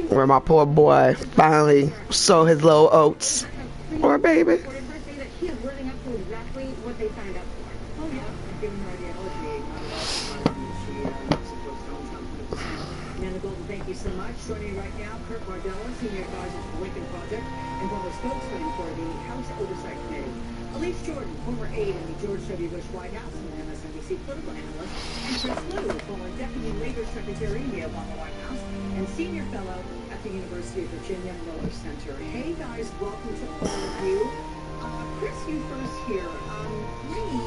Where my poor boy finally sow his little oats. Or baby. Thank you so much. Joining right now, Kurt Bardella, Senior Advisor to the Lincoln Project and former spokesman for the House Oversight Committee. Elise Jordan, former aide in the George W. Bush White House and MSNBC political analyst. And Chris Liu, former Deputy Labor Secretary in the Obama White House and Senior Fellow at the University of Virginia Miller Center. Hey guys, welcome to all of you. Chris, you first here. Green,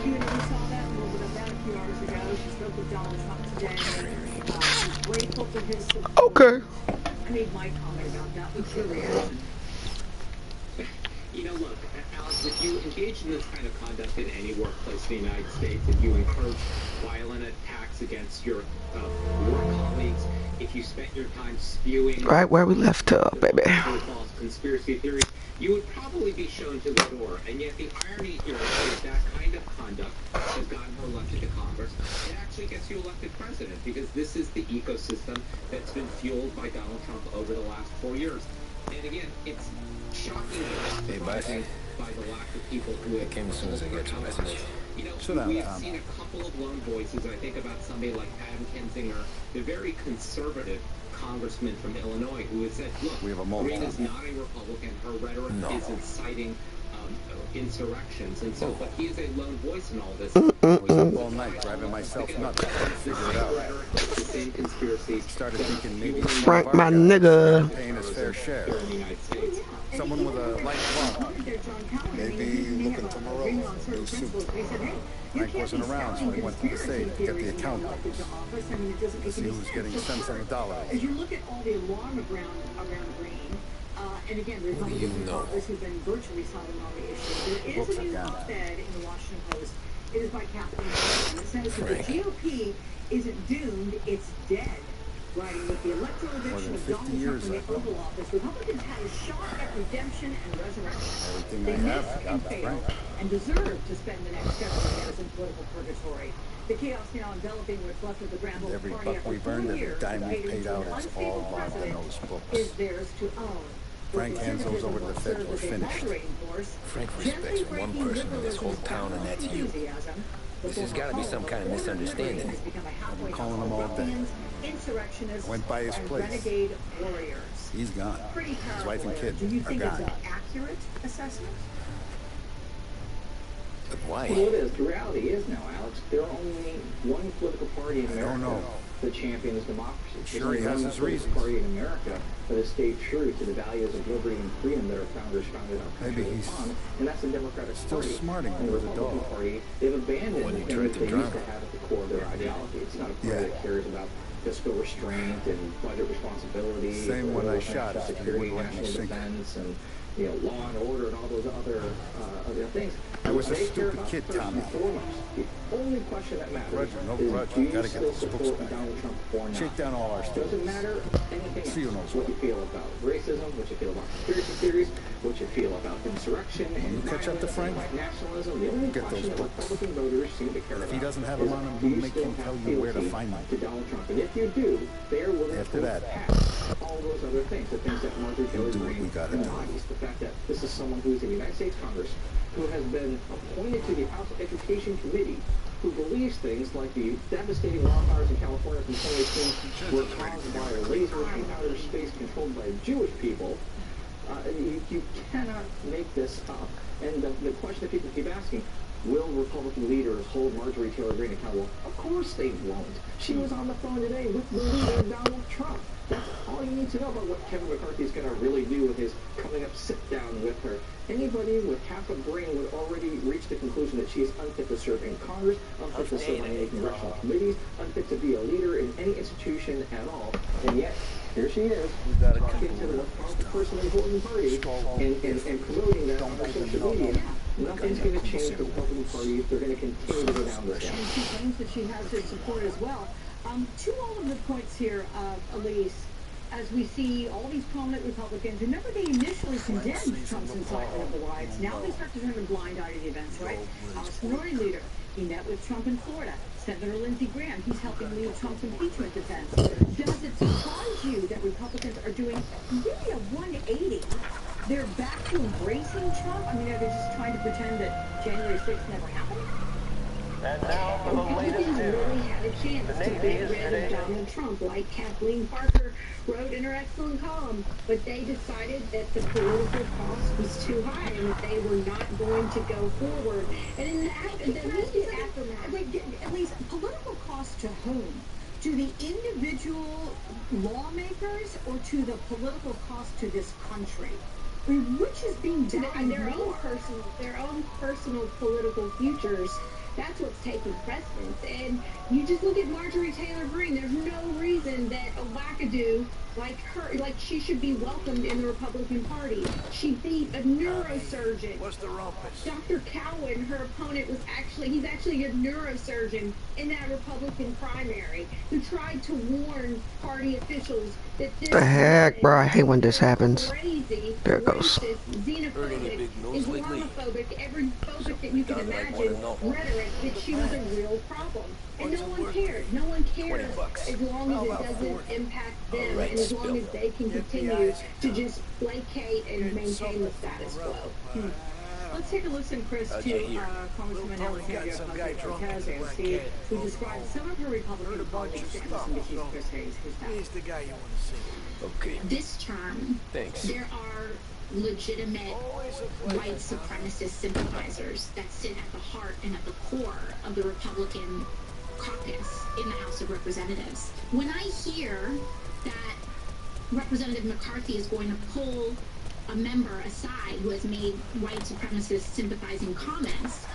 you saw that a little bit of that a few hours ago. She spoke with Donald Trump today. Grateful for his support. Okay. I made my comment about that. What's your reaction? You know, look, Alex, if you engage in this kind of conduct in any workplace in the United States, if you encourage violent attacks against your work colleagues, if you spent your time spewing right where we left up, baby. False conspiracy theories, you would probably be shown to the door. And yet the irony here is that kind of conduct has gotten her elected to Congress. It actually gets you elected president because this is the ecosystem that's been fueled by Donald Trump over the last 4 years. And again, it's shocking by the lack of people who have came as soon as I get your message. You know, we have seen a couple of lone voices. I think about somebody like Adam Kinzinger, the very conservative congressman from Illinois, who has said, look, Green is not a Republican. Her rhetoric is inciting insurrections. And so, but he is a lone voice in all this. I was up all night driving myself nuts. Figure it out. The same conspiracy. Started thinking maybe Frank, my nigga. paying his fair share. In the United States. Someone with a light club. Maybe looking to Morello. New suit. Frank wasn't around, so he went to the safe to get the account numbers. To see who's getting cents on the dollar. As you look at all the alarm around Green, and again, Republicans and Congress who've been virtually silent on the issue, there is a new op-ed in the Washington Post. It is by Kathleen Brown. It says that the GOP isn't doomed, it's dead. Writing with the electoral eviction of Donald Trump from the Oval Office, Republicans had a shot at redemption and resurrection. They missed and failed and deserve to spend the next several years in political purgatory. The chaos now enveloping what's left of the Grand Old Every Party buck after we've earned, 4 every years dime we of paid out, an it's unstable all locked in president those books. is theirs to own. Frank hands those over to the feds, we're finished. Frank respects one person in this whole town, and that's you. This has got to be some kind of misunderstanding. I've been calling him all day. Went by his place. He's gone. His wife and kid Do you are think it's gone. an accurate assessment? But why? Well, it is. The reality is now, Alex, there are only one political party in America that champions democracy. Sure, he has his reasons. Party in America that has stayed true to the values of liberty and freedom that our founders founded our country upon, and that's the Democratic still Party. smarting And the over the Republican dog. Party, they've abandoned When you the tried things to they drown used to have at the core of their ideology. It's not a party that cares about fiscal restraint and budget responsibility, Same when I shot national after he security, wouldn't let me national sink it. defense, and law and order and all those other things. I was a They care stupid about kid, first Tommy. and foremost. The only question that matters Grudge or no is, grudge, do you gotta get still those books support back. Donald Trump or not? Shake down all our Doesn't students. matter anything See who else. knows What you feel about racism, what you feel about conspiracy theories, what you feel about insurrection and you catch up to violence and Frank? white nationalism. The only Get question those that books. Republican voters seem to care about If he doesn't have them on him, is, do he'll you make still him have tell you where to fealty find them. to Donald Trump? And if you do, they are willing After to that, pass all those other things, the things that Marjorie Taylor do what we Greene gotta do. embodies. The fact that this is someone who's in the United States Congress who has been appointed to the House Education Committee, who believes things like the devastating wildfires in California from 2018 were caused by a laser from outer space controlled by Jewish people. You cannot make this up. And the question that people keep asking, will Republican leaders hold Marjorie Taylor Greene accountable? Of course they won't. She was on the phone today with the leader, Donald Trump. That's all you need to know about what Kevin McCarthy is going to really do with his coming up sit-down with her. Anybody with half a brain would already reach the conclusion that she is unfit to serve in Congress, unfit to serve on any congressional committees, unfit to be a leader in any institution at all. And yet, here she is, talking to the most powerful person in the Republican Party and promoting that on her social media. Nothing's going to change the Republican Party. They're going to continue to go down this road. She claims that she has his support as well. To all of the points here, Elise, as we see all these prominent Republicans, remember they initially condemned Trump's incitement of the riots. Now they start to turn a blind eye to the events, right? House Minority Leader, he met with Trump in Florida. Senator Lindsey Graham, he's helping lead Trump's impeachment defense. Does it you that Republicans are doing really a 180. They're back to embracing Trump. I mean, are they just trying to pretend that January 6th never happened? And now for the latest Republicans news. really had a chance The to Navy get is rid of today. Donald Trump, like Kathleen Parker wrote in her excellent column. But they decided that the political cost was too high and that they were not going to go forward. And in the immediate aftermath, at least political cost to whom? To the individual lawmakers or to the political cost to this country? I mean, which is being done their own personal political futures. That's what's taking precedence. And you just look at Marjorie Taylor Greene. There's no reason that a wackadoo like her, like she should be welcomed in the Republican Party. She beat a neurosurgeon. What's the rumpus? Dr. Cowan, her opponent, he's actually a neurosurgeon in that Republican primary who tried to warn party officials that this The heck, bro? I hate when this is happens. crazy, There it goes. racist, xenophobic, Islamophobic, every phobic that you can imagine rhetoric, that she was a real problem. And no one cared. No one cares as long as it doesn't impact them and as long as they can continue to just placate and maintain the status quo. Let's take a listen, Chris, to Congresswoman Alexandria Ocasio-Cortez, who described some of her Republican politics to MSNBC's Chris Hayes. He's the guy you want to see. Okay. This term, Thanks. there are legitimate white supremacist sympathizers that sit at the heart and at the core of the Republican caucus in the House of Representatives. When I hear that Representative McCarthy is going to pull a member aside who has made white supremacist sympathizing comments,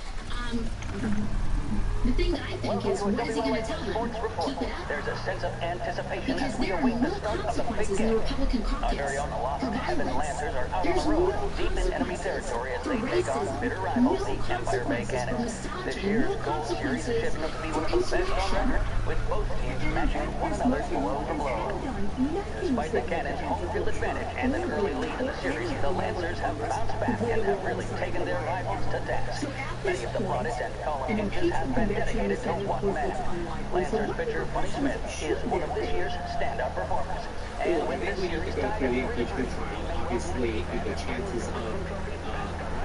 the thing that I think is, what is he going to tell them? Keep it up? There's a sense of anticipation Because as we there are await no the start of the big consequences in the game. Republican Our caucus very own for Alaska Heaven violence. Lancers are out on There's the road, no deep in enemy consequences territory as for they take on racism, bitter no rivals, the Empire Bay consequences for Cannons. This misogyny, year's no Gold Series is consequences shaping up to be for one of the best on insurrection. record, with both teams matching one another blow for blow. Despite the Cannons' home field advantage and an early lead in the series, the Lancers have bounced back and have really taken their rivals to task. Many of the plaudits and calling hinges have been dedicated to one man. Lancers pitcher Buddy Smith is one of this year's standout performers. And with this We need series to go tied through the at 1-1, impeachment trial. Obviously, the chances of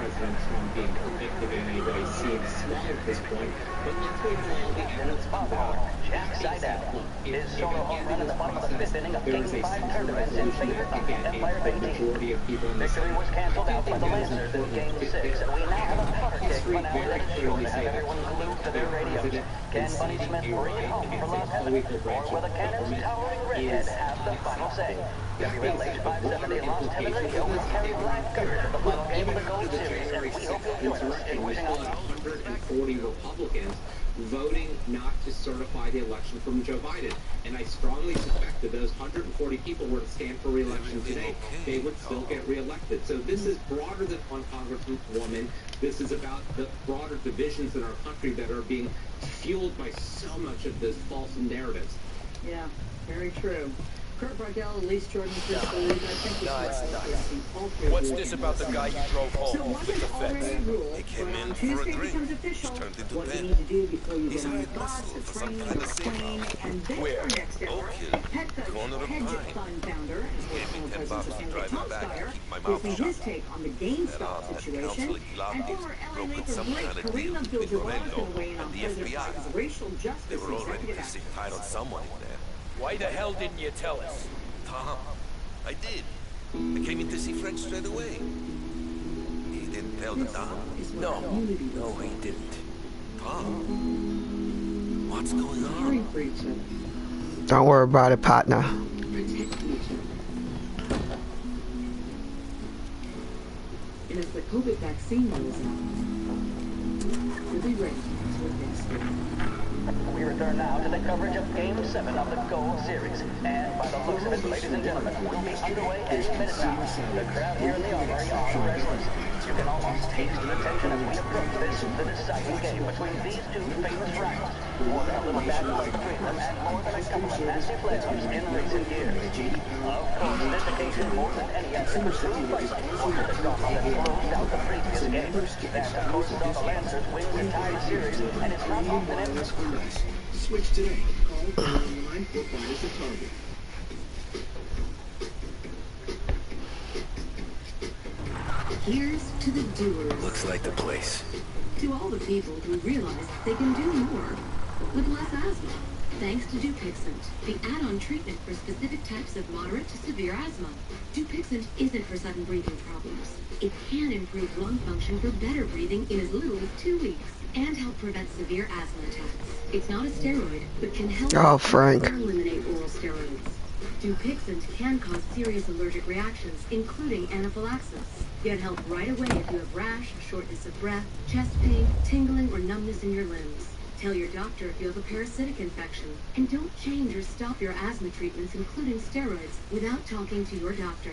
President Trump being convicted in any way seem small at this point, but let's wait until the evidence comes out. Jack Seidel. His solo home run in the bottom of the fifth inning of There Game is a 5 censor tournaments in resolution favor that of can the get Empire a Bay team. majority of people in the Victory was canceled out by the Lancers in Game 6, and we now have a hard kick finale that is sure to have everyone glued to their radios. Can Buddy Smith bring it home for Love Heaven, or will the Cannons' towering redhead have the final say? WLH 570 Lost Heaven Radio will carry live coverage of the final game of the Gold Series, and we hope you'll join us in wishing still us have 140 Republicans voting not to certify the election from Joe Biden. And I strongly suspect that those 140 people were to stand for re-election today, they would still get re-elected. So this is broader than one congresswoman. This is about the broader divisions in our country that are being fueled by so much of this false narratives. Yeah, very true. Kurt Bardell, Elise Jordan, Chris Ballou, thank you No, it's for not. all three of What's you. this about the guy you drove So home once with the it's already fence? ruled, He came when in on for a Tuesday drink. becomes official, Turned into what you bed. need to do before you He's go on the hired bus, muscle the for some train, kind the of safe plane, house. and then Where? for next hour, Oak Hill. Petco's Corner of hedge Pine. fund founder and Gave me former 10 president bucks to Henry drive me back and Tomsteyer keep my gives mouth me shut. his take on the That GameStop council situation, lobbies and former LA brokered Lakers some great kind of Kareem deal Abdul-Jabbar is between going to weigh in Morello on and the President FBI. Biden's racial They justice were already executive missing action. tight on someone in there. Why the hell didn't you tell us? Tom, I did. I came in to see Fred straight away. He didn't tell the Don. No, he didn't. Tom, what's going on? Caring for each other, Don't worry about it, partner. protecting each other. And as the COVID vaccine rolls out, we'll be ready for this. We return now to the coverage of Game 7 of the Gold Series. And by the looks of it, ladies and gentlemen, we'll be underway any minute now. The crowd here in the Armory are restless. You can almost taste the tension as we approach this, the deciding game between these two famous rivals. More than a little bad blood between them, and more than a couple of nasty flare-ups in recent years. Of course, this occasion, more than any other, was true fight over the drama that closed out the previous game. That, of course, saw the Lancers win the tie series, and it's not often ever. Switch today. Call 9 for finest of target. Here's to the doers. Looks like the place. To all the people who realize they can do more with less asthma. Thanks to Dupixent, the add-on treatment for specific types of moderate to severe asthma. Dupixent isn't for sudden breathing problems. It can improve lung function for better breathing in as little as 2 weeks and help prevent severe asthma attacks. It's not a steroid, but can help eliminate oral steroids. Dupixent can cause serious allergic reactions, including anaphylaxis. Get help right away if you have rash, shortness of breath, chest pain, tingling, or numbness in your limbs. Tell your doctor if you have a parasitic infection. And don't change or stop your asthma treatments, including steroids, without talking to your doctor.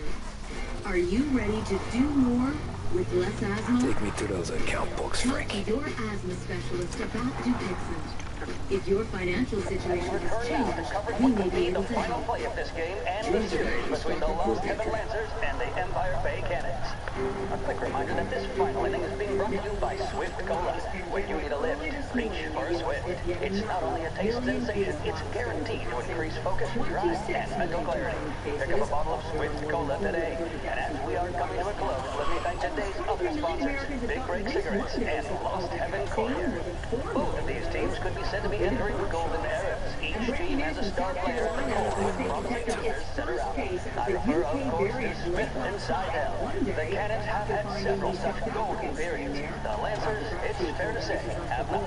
Are you ready to do more with less asthma? Take me to those account books, Frank. Talk to your asthma specialist about Dupixent. If your financial situation has changed, we may be able to help. Play of this game and the series between the Lost Heaven Lancers and the Empire Bay Cannons. A quick reminder that this final inning is being brought to you by Swift Cola. When you need a lift, reach for a Swift. It's not only a taste sensation, it's guaranteed to increase focus, drive, and mental clarity. Pick up a bottle of Swift Cola today. And as we are coming to a close, let me thank today's other sponsors, Big Break Cigarettes and Lost Heaven Courier. Both of these teams could be said to be entering golden eras. Each team has a star player at the core with promising youngsters center out. I refer, of course, to Smith and Seidel. The Cannons have had several such golden periods. The Lancers, it's fair to say, have not.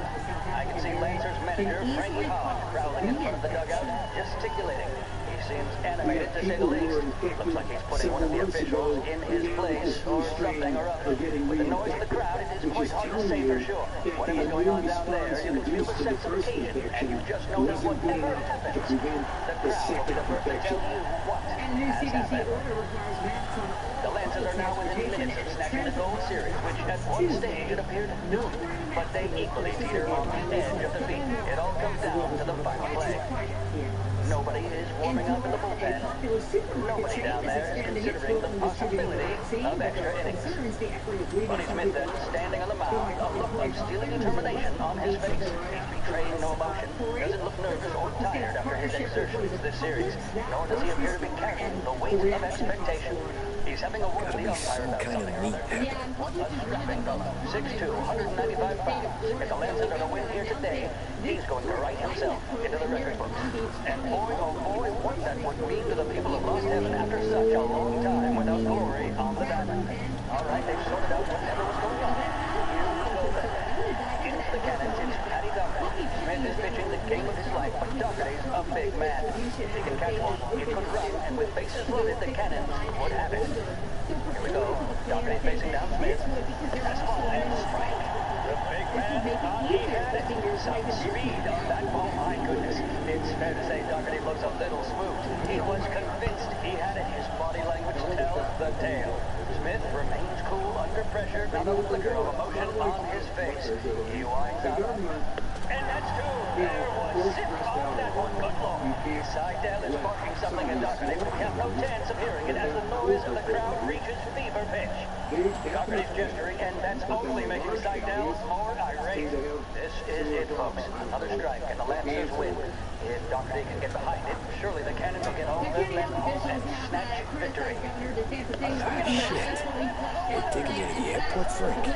I can see Lancers manager Frankie Hogg prowling in front of the dugout, gesticulating. He seems animated, to say the least. Looks like he's putting one of the officials in his place, or something or other. With the noise of the crowd, it is quite hard to say for sure. Whatever's going on down there, you can feel the sense of occasion, and you just know that whatever happens, the crowd will be the first to tell you what has happened. The Lancers are now within minutes of snatching the gold series, which at one stage it appeared doomed, but they equally teeter on the edge of defeat. It all comes down to the final play. Nobody is warming up in the bullpen. Nobody down there is considering the possibility of extra innings. Buddy Smith then standing on the mound, a look of steely determination on his face. He's betraying no emotion, doesn't look nervous or tired after his exertions this series, nor does he appear to be carrying the weight of expectation. He's having a word with the umpire about something or other. A strapping fellow, 6'2", 195 pounds. If the Lancers are to win here today, he's going to write himself into the record books. And boy, oh boy, what that would mean to the people of Lost Heaven after such a long time without glory on the diamond. All right, they've sorted out whatever was going on. Here we go then. Into the Cannons, it's Paddy Doherty. Smith is pitching the game of his life, but Doherty's a big man. He can catch one, he could run, and with bases loaded, the Cannons would have it. Here we go. Doherty facing down Smith. Fastball and strike. The big man thought he had it. Some speed on that ball. My goodness. It's fair to say Doherty looks a little spooked. He was convinced he had it. His body language tells the tale. Smith remains cool under pressure, not a flicker of emotion on his face. He winds up. And that's two. There was zip on that one. Good lord. Seidel is barking something at Doherty, but we have no chance of hearing it as the noise of the crowd reaches fever pitch. Doherty's gesturing, and that's only making Seidel more irate. This is it, folks. Another strike, and the Lancers win. If Doherty can get behind it, surely the Cannons will get all their men home and snatch victory. Shit. We're taking you to the airport, Frank.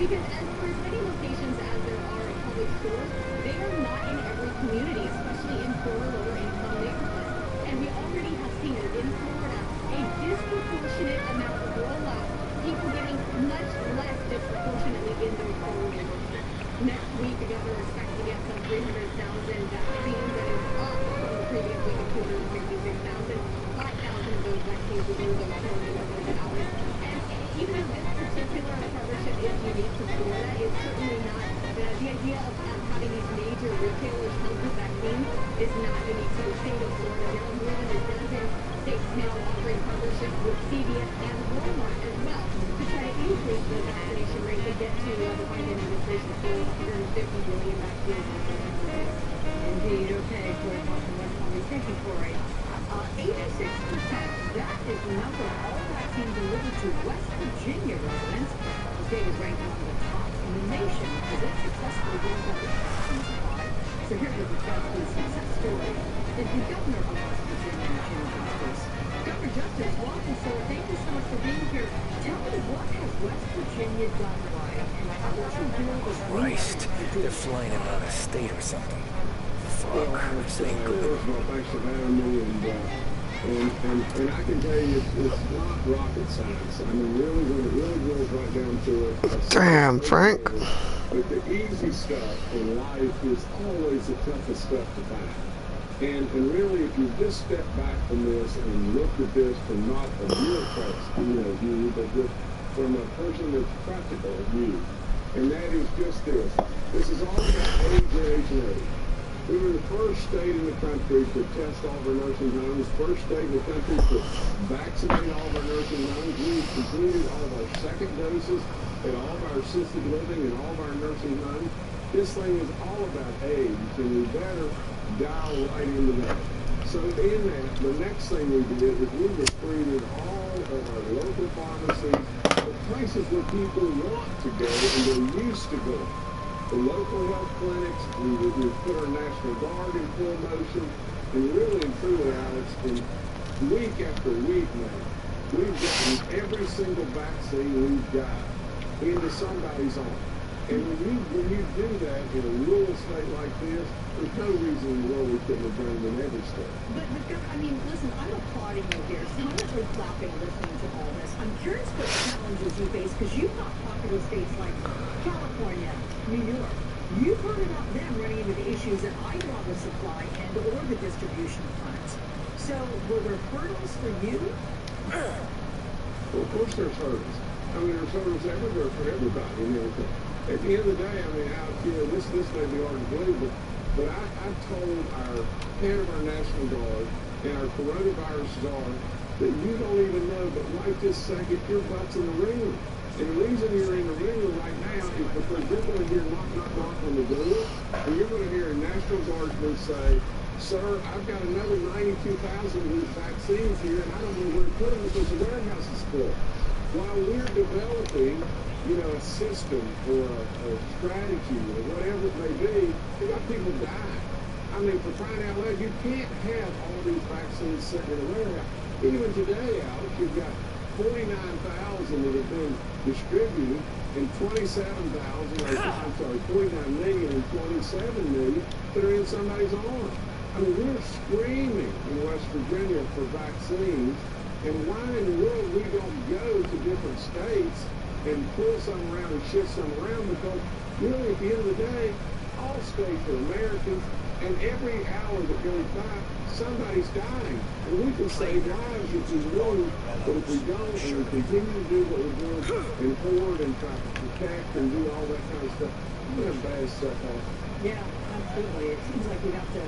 Because as for as many locations as there are in public schools, they are not in every community, especially in poor, lower-income neighborhoods. And we already have seen it in Florida, a disproportionate amount of rollout, people getting much less disproportionately in those rural neighborhoods. Next week, the governor expects to get some 300,000 vaccines, that is up from the previous week of 266,000. 5,000 of those vaccines will be delivered over the hours. And even if this particular partnership is unique to Florida, it's certainly not. The idea of having these major retailers help with vaccines is not unique to the state of Florida. There are more than a dozen states now offering partnerships with CVS and Walmart as well to try to increase the vaccination rate to get to the Biden administration's goal of 150 million vaccines. Indeed. Okay, Corey Boston, West Palm Beach. Thank you, Corey. 86%. That is the number of all vaccines delivered to West Virginia residents. The state is ranked among the top in the nation as it successfully built up its vaccine supply. So here's the Wisconsin success story. Is the governor of West Virginia, Jim Justice. Governor Justice, welcome, sir. Thank you so much for being here. Tell me, what has West Virginia done right, and how would you deal with this? Christ, they're flying him out of state or something. Fuck, this ain't good. Thanks for having me, and I can tell you, it's not rocket science. I mean, really, when it really goes right down to it. Damn, Frank. But the easy stuff in life is always the toughest stuff to find. And really, if you just step back from this and look at this from not a bureaucrat's view, but just from a person that's practical view, and that is just this. This is all about age. We were the first state in the country to test all of our nursing homes, first state in the country to vaccinate all of our nursing homes. We completed all of our second doses at all of our assisted living and all of our nursing homes. This thing is all about age, and we better dial right into that. So in that, the next thing we did is we recruited all of our local pharmacies, the places where people want to go and they're used to going. The local health clinics, we put our National Guard in full motion, and really and truly, Alex, in week after week now, we've gotten every single vaccine we've got into somebody's arm. And when you do that in a rural state like this, there's no reason in the world we couldn't have done it in every state. But I mean, listen, I'm applauding you here, silently clapping, listening to all this. I'm curious what challenges you face, because you've got popular states like California, New York. You've heard about them running into the issues that either on the supply end or the distribution front. So were there hurdles for you? Well, of course there's hurdles. I mean, there's hurdles everywhere for everybody and everything. At the end of the day, I mean, this may be hard to believe, but I told our head of our National Guard and our coronavirus czar that you don't even know, but right this second, your butt's in the ringer. And the reason you're in the ringer right now is because you're going to hear knock on the door, and you're going to hear a National Guardsman say, sir, I've got another 92,000 of these vaccines here, and I don't know where to put them because the warehouse is full. While we're developing, a system or a strategy or whatever it may be, you got people dying. I mean, for crying out loud, you can't have all these vaccines sitting in a warehouse. Even today, Alex, you've got 49,000 that have been distributed and 49 million and 27 million that are in somebody's arm. I mean, we're screaming in West Virginia for vaccines, and why in the world we don't go to different states and pull some around and shift some around, because really at the end of the day, all states are Americans, and every hour that goes by, somebody's dying. And we can save lives if we will, but if we don't, and we continue to do what we're doing and hoard and try to protect and do all that kind of stuff, we're going to have bad stuff happen. Yeah, absolutely. It seems like we have to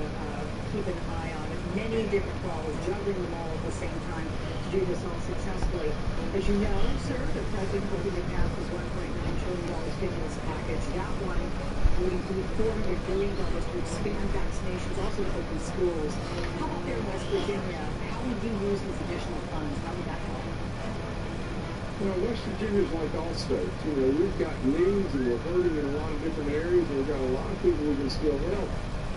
keep an eye on it. Many different balls, juggling them all at the same time to do this all successfully. As you know, sir, the president hoping to pass his $1.9 trillion stimulus package. That one would include $400 billion to expand vaccinations, also to open schools. How about there in West Virginia? How would you use these additional funds? How would that help? West Virginia's like all states. We've got needs and we're hurting in a lot of different areas, and we've got a lot of people we can still help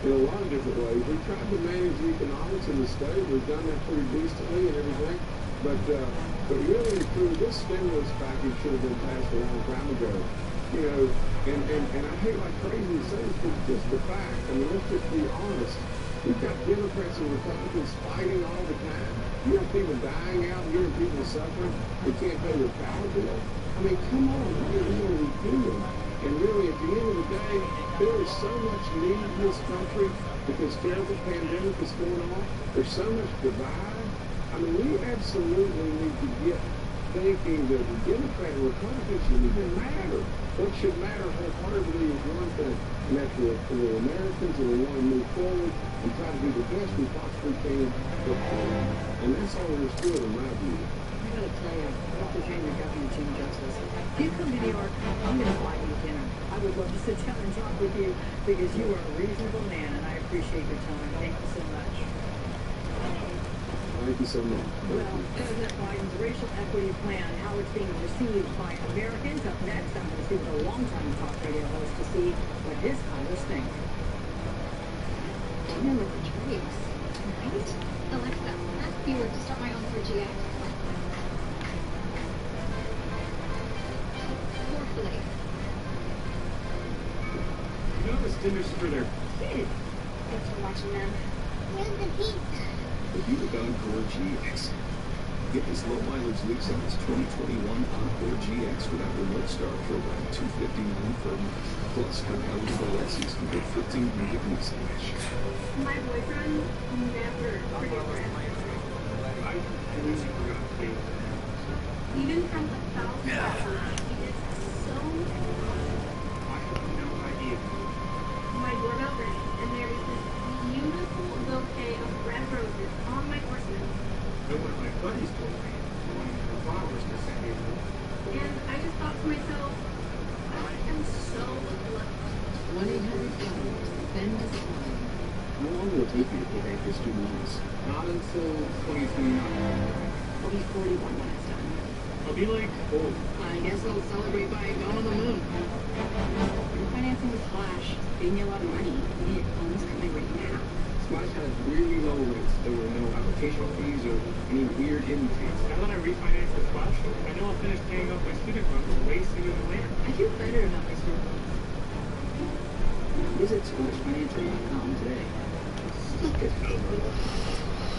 in a lot of different ways. We've tried to manage the economics in the state. We've done that pretty decently and everything. But really, through this stimulus package should have been passed a long time ago. And I hate like crazy to say this, but it's just the fact. I mean, let's just be honest. We've got Democrats and Republicans fighting all the time. You have people dying out, you have people suffering. They can't pay their power bill. I mean, come on, what are we doing? And really, at the end of the day, there is so much need in this country with this terrible pandemic that's going on. There's so much divide. I mean, we absolutely need to get thinking that the Democrat and Republicans shouldn't even matter. What should matter wholeheartedly is one thing, and that's we're Americans, and we want to move forward and try to do the best we possibly can for all. And that's all there is to it, in my view. I gotta tell you, West Virginia Governor Jim Justice, if you come to New York, I'm gonna buy you dinner. I would love to sit down and talk with you, because you are a reasonable man, and I appreciate your time. Thank you so much. Thank you so much. Well, President Biden's racial equity plan, how it's being received by Americans. Up next, I'm going to speak with a longtime talk radio host to see what his colleagues think. Dinner with the Drakes, right? Alexa, ask viewer to start my own 4GX. Fourthly. You know this dinner's for their Kids. Thanks for watching them. Where's the pizza? The Buick Encore GX. Get this low mileage lease on this 2021 Encore GX without remote start for around $259 per month. Plus, compatible OSs can get 15 gig lease cash. My boyfriend never forgets. I completely forgot to pay. Even from $1,000, he is so I have no idea. my doorbell rang, and there is this beautiful bouquet of red roses on my porcelain. No one of my buddies told me one of her flowers to send me. And I just thought to myself, I am so lucky. 1-800-SPEND-A-SMILE. How long will it take you to pay back your student loans? Not until 2029. I'll be 41 when it's done. I'll be like, oh, I guess I'll celebrate by going on the moon. Refinancing with Flash, paying me a lot of money. The loans coming right now. Splash has really low rates. There were no application fees or any weird hidden fees. Now that I refinance with Splash, I know I'll finish paying off my student loans way sooner than later. I feel better about my student loans. Visit SplashFinancial.com today. Suck it, Elmer.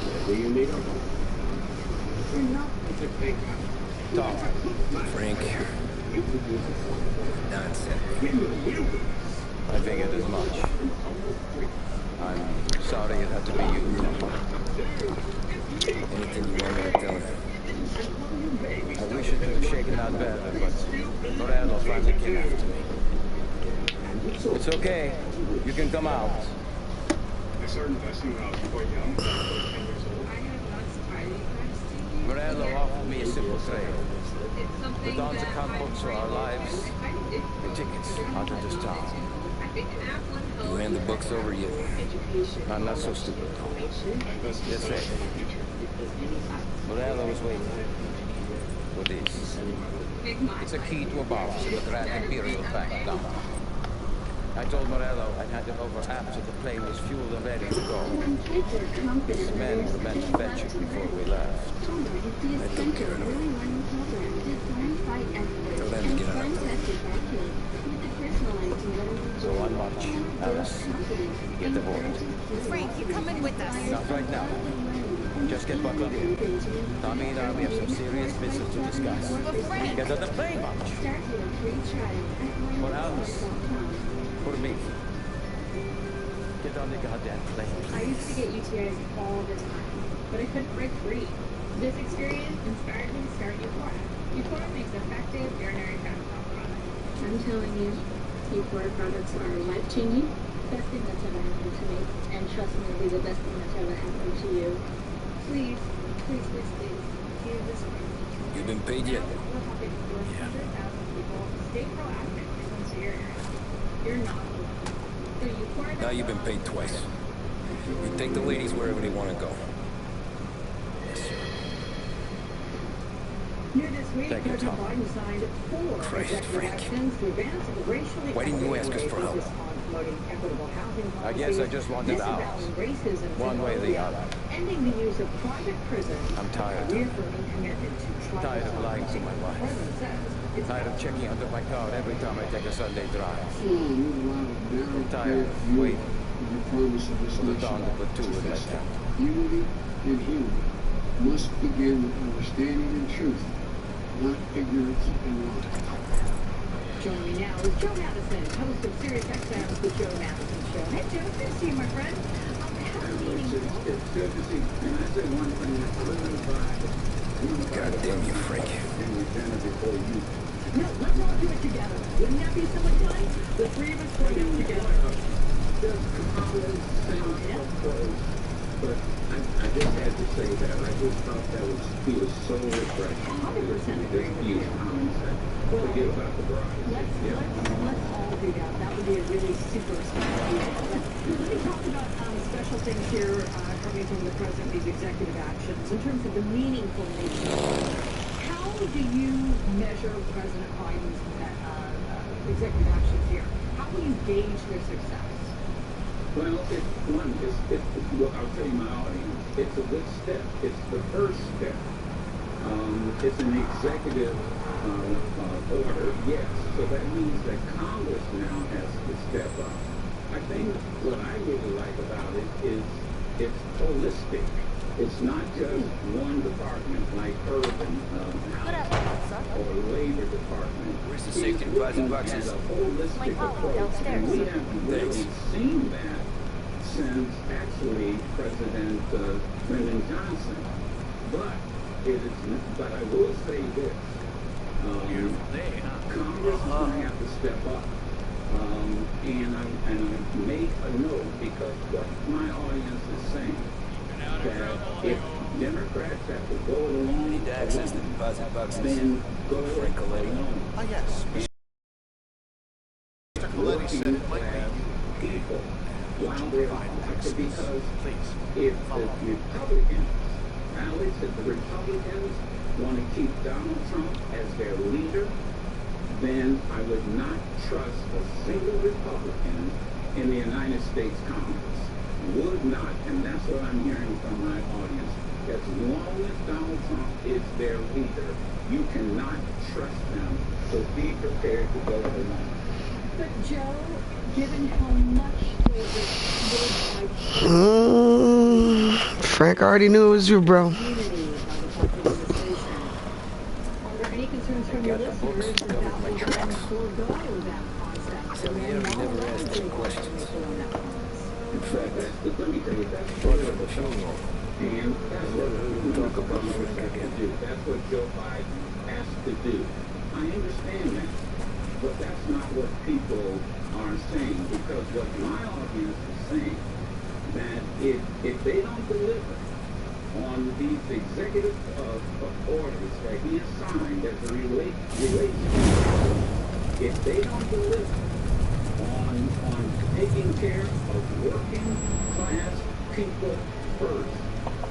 Whatever you need. You're not. It's a big house. Talk, Frank. Nonsense. I figured as much. I'm sorry it had to be you. Anything you want me to tell you? I wish it could have shaken out better, but Morello finally came after me. It's okay. You can come out. I started investing when I was quite young. I was 10 years old. Morello offered me a simple trade. The dons account books for our lives, and tickets out of this town. You hand the books over, you... I'm not so stupid. That's right. Morello was waiting for this. It's a key to a box in the Grand Imperial Bank down. I told Morello I'd hand it over after the plane was fueled and ready to go. His men were meant to fetch it before we left. I took care of them. Tell them to get on it. So on march, Alice. Get aboard. Frank, you're coming with us. Not right now. Just get buckled in. Tommy and I, we have some serious business to discuss. Get on the plane, march. For Alice. For me. Get on the goddamn plane, please. I used to get UTIs all the time, but I couldn't break free. This experience inspired me to start Euphoria. Euphoria makes effective urinary tract health products. I'm telling you, Euphoria products are life-changing. Best thing that's ever happened to me. And trust me, it'll be the best thing that's ever happened to you. Please, please, please, please, give this away. You been paid yet? We're helping 400,000 people stay proactive when it comes to your area. You're not alone. Now you've been paid twice. You take the ladies wherever they want to go. Yes, sir. Here this week, Thank you, President Tom. Biden signed 4 Christ, executive Frank. actions to advance racially Why didn't you ask us for help? on promoting equitable housing I guess I policies, just wanted out. disavowing racism, One way or the other. ending the use of private prisons, I'm tired. reaffirming commitment to tribal Tired of lying to my The wife. president says it's Tired of checking under my car every time I take a Sunday drive. I'm Tired of waiting for the dawn to put two in my tent. Unity and healing must begin with understanding and truth, not ignorance and lies. Joining me now is Joe Madison, host of Sirius XM's The Joe Madison Show. Hey, Joe, good to see you, my friend. It's good to see you. And I say one thing, I live by God damn you, Frank. and we stand before you. No, let's all do it together. Wouldn't that be so much fun? The three of us doing it together. Just always sing for praise. But I just had to say that. I just thought he was so refreshing. 100% agree with you. Forget about the bride. Let's all do that. That would be a really super special deal. Let me talk about special things here coming from the president, these executive actions, in terms of the meaningful nature. How do you measure President Biden's executive actions here? How will you gauge their success? Well, I'll tell you my audience, it's a good step. It's the first step. It's an executive order, yes. So that means that Congress now has to step up. I think what I really like about it is it's holistic. It's not just one department like urban housing or labor department. Where's the safety deposit boxes? It's a holistic approach, and we haven't really seen that since actually President Lyndon Johnson. But I will say this: Congress is going to have to step up. And I made a note because what my audience is saying, that if Democrats have to go along, Need to access the deposit boxes. then go Frank Coletti. along. Oh, yes. Mr. Coletti said it might be People, while they're elected, because Please, if the Republicans, Alex, if the Republicans want to keep Donald Trump as their leader, then I would not trust a single Republican in the United States Congress. Would not, and that's what I'm hearing from my audience. As long as Donald Trump is their leader, you cannot trust them, so be prepared to go along. But Joe, given how much they Frank already knew it was you, bro. Are there any concerns from your listeners that will forego that concept? Tell me you never asked any questions. In fact, let me tell you, that's part of the funeral. And that's what we talk about to do. That's what Joe Biden has to do. I understand that. But that's not what people are saying, because what my audience is saying, that if they don't deliver on these executive orders that he has signed as it relates to, if they don't deliver on taking care of working class people first,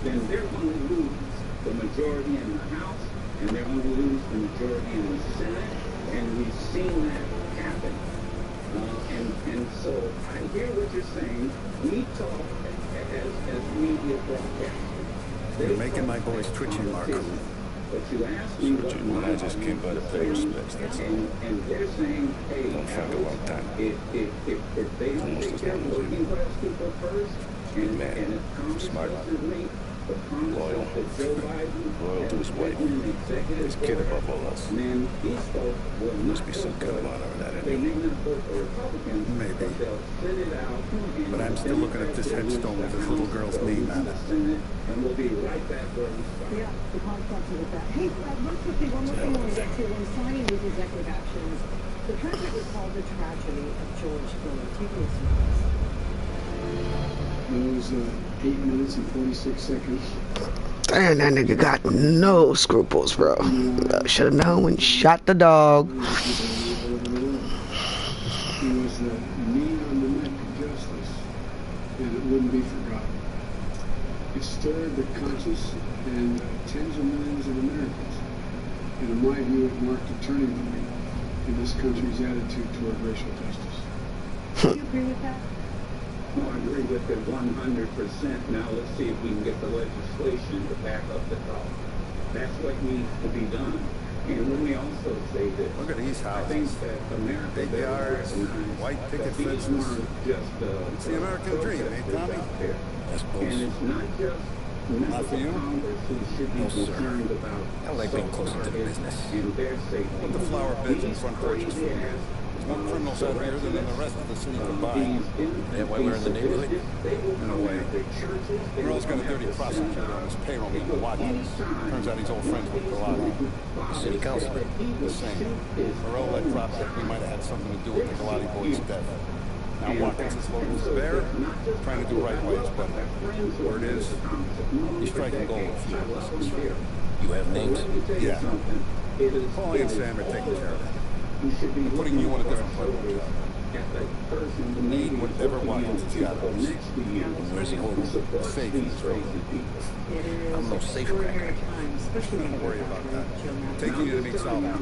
then they're going to lose the majority in the House, and they're going to lose the majority in the Senate, and we've seen that happen. And so I hear what you're saying. We talk as media broadcasters. you're making my voice twitchy, Marco. But you asked me what When I just came by to pay respects, that's all. and they're saying, hey, Don't think a long time. if they don't take care of working class people first, and if Congress Smart. doesn't make the Loyal. promises that Joe Biden Loyal to his wife. His kid above all else. then these folks will Must not be some kind of honor in that They anyway. may not vote for Republicans, Maybe. but they'll sit it out. But I'm still looking at this headstone with this little girl's name on it. And we'll be right back where we started. Yeah, the consequences of that. Hey, real quickly, one more thing I want to get to. When signing these executive actions, the president recalled the tragedy of George Floyd. Take a listen to this. It was 8 minutes and 46 seconds. Damn, that nigga got no scruples, bro. Should have known when he shot the dog. He was the knee on the neck of justice, and it wouldn't be forgotten. It stirred the conscience and tens of millions of Americans. And in my view, it marked a turning point in this country's attitude toward racial justice. Do you agree with that? No, I agree with it 100%. Now let's see if we can get the legislation to back up the call. That's what needs to be done. And let me also say this. Look at these I think houses. that America Big better yards, recognize white picket that these fences. weren't just It's the American dream, eh, protesters Tommy? out there. That's And bullshit. it's not just members for you? of Congress who should be No, sir. concerned about I like being closer to the business. and their safety. What the flower beds and These front porches for? crazy ass There's more criminals out here than in the rest of the city combined. Yeah, why we're in the neighborhood? In a way. Earl's got a dirty prosecutor on his payroll named Watkins. Turns out he's old friends with Galati. City councilman. The same. Earl let drop that he might have had something to do with the Galati boy's death. Now Watkins is locals there, trying to do right ways, but word is, he's striking gold with a few of us. You have names? Yeah. Paulie and Sam are taking care of it. I'm putting you on a different playbook job. Need whatever Watkins has got on us. Where's he holding? Safe in his room. I'm no safe cracker. Don't worry about that. Taking you to meet Salvo.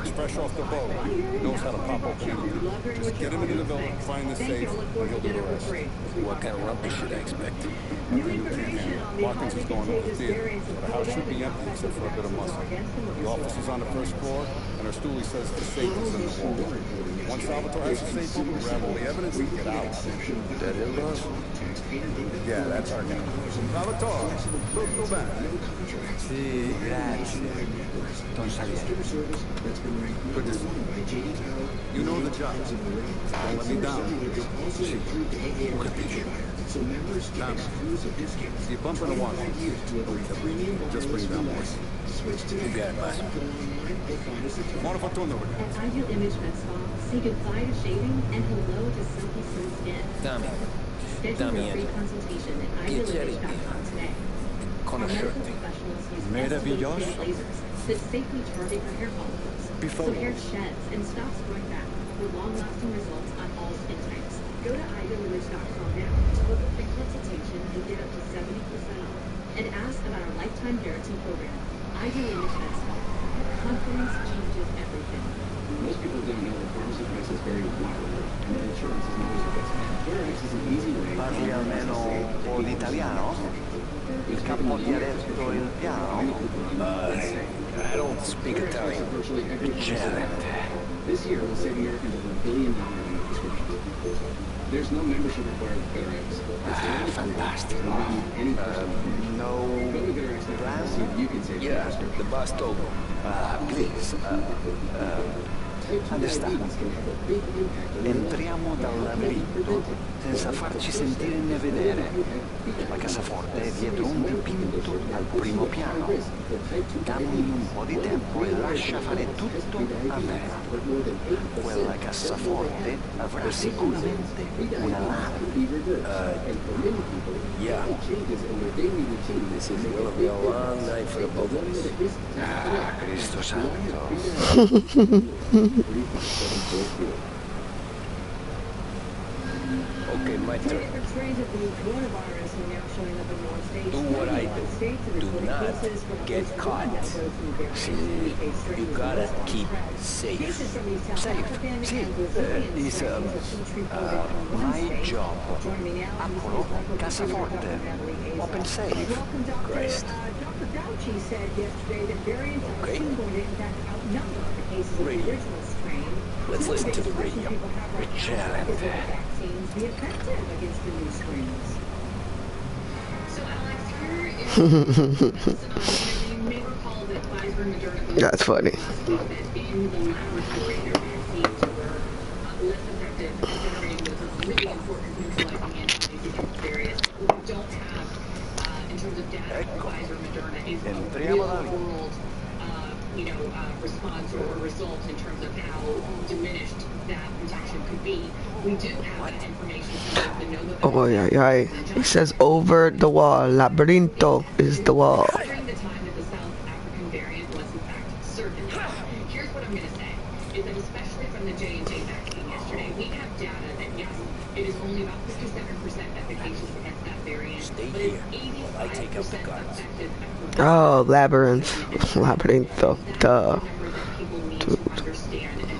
He's fresh off the boat. He knows how to pop open anything. Just get him into the building, find the safe, and he'll do the rest. What kind of rumpus should I expect? Nothing you can't handle. Watkins is going over the theater. The house should be empty except for a bit of muscle. The office is on the first floor, and our stoolie says the safe is in the wall. Once Salvatore has the safe open, grab all the evidence and get out. That is us? Yeah, that's our guy. Salvatore, tutto bene? Sì, grazie. Don Salieri. Good to see you. You know the job. Don't let me down. Sì, ho capito. Now, you bump into one. Just bring down boys. You got it, boss. Buona fortuna. At Ideal Image Med Spa, say goodbye to shaving and hello to silky smooth skin. Schedule your free consultation at idealimage.com today. Conoscerti. Meraviglioso. Lasers that safely target your hair follicles, so hair sheds and stops growing back with long-lasting results on all skin types. Go to idealimage.com now to book a free consultation and get up to 70% off. And ask about our lifetime guarantee program. Ideal Image Med Spa. Confidence changes everything. Most people don't know that pharmacy price is very wild, and that insurance is not always the best. GamerInc is an easy way. Parli almeno un po' di italiano? Il capo ti ha detto il piano? I don't speak Italian. Eccellente. This year will save Americans over $1 billion in prescriptions. There's no membership required with GamerInc. Fantastico. No plan? You can save Yeah, the boss told me. Please. Understand. Entriamo dal labirinto senza farci sentire né vedere. La cassaforte è dietro un dipinto al primo piano. Dammi un po' di tempo e lascia fare tutto a me. Quella cassaforte avrà sicuramente una lama. Yeah. This is gonna be a long night for the both of us. Ah, Cristo santo. Okay, my turn. Do what I do. Do not get caught. Sì, you gotta keep safe. Safe, sì. Is my job. Apollo, cassaforte. Open safe. Christ. Okay. Radio. Let's listen to the radio. Eccellente. That's funny. Entriamo da lì. Response or result in terms of how diminished that protection could be. We do have that information to know that Oh yeah, yeah. He says over the wall. Labyrinto is the wall. during the time that the South African variant was in fact circulating. Here's what I'm going to say, is that especially from the J&J vaccine yesterday, we have data that yes, it is only about 57% efficacious against that variant, but it's 85% effective. Oh, labyrinth. Labyrinto. Duh.